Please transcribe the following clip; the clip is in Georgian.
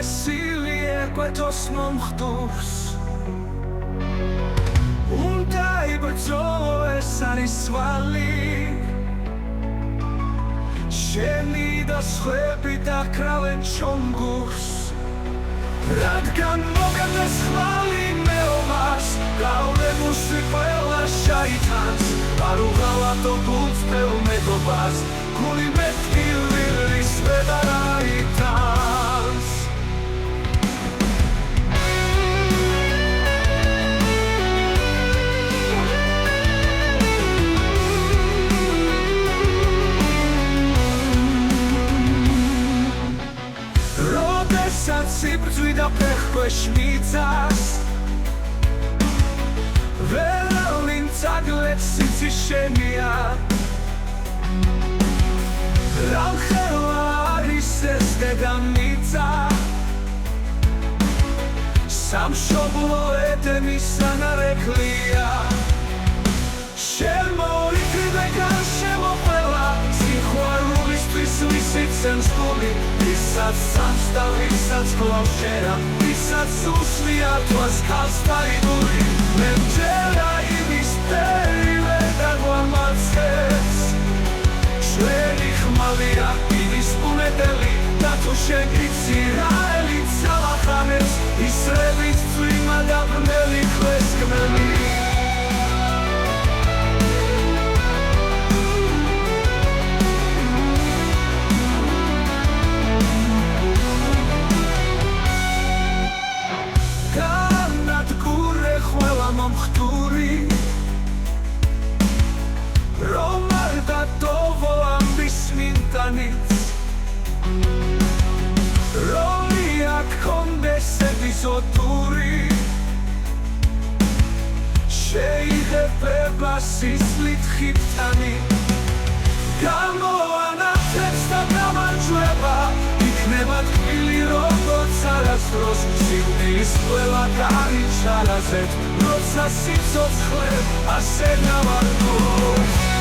სული ეკვეთოს მომხდურს უნდა იბრძოლო ეს არის სვალი შენი და სხვები დაკრავენ ჩონგურს რადგან მოგდეს ხმალი მეომარს გავლენუსი ყველა შაიტანს არ უღალატო გულს მედობას გული მეტყილის ვეღარ აიტანს სიბრძვი და ფეხქვეშ მიწას ვერავინ წაგლեց სიცის შენია რამხელა არის ეს დედამიწა სამშობლო ედემის ანარეკლია შემოიკრიბე განშემოყველა სიყვარულისთვის ვისიც ემსხული ვისაც სამს და ვისაც კლავს შერა ვისაც უსვია თვალს ქალს დაიდური მე მჯერა იმის პერივე და გვამარცხებს შვენი ხმალია იმის უნეტელი და თუ შეგიცი რაელი ცალახანებს ისრების წვიმა და ბნელი ხვეს გმელი ოტური შეიძლება სისხლით ხიფთანი გამოანათებს და გამარჯვება იქნება თბილი როგორც არასდროს სიკვდილის ყველა კარი ჩარაზეთ როცა სიცოცხლე ასე ნავარდოს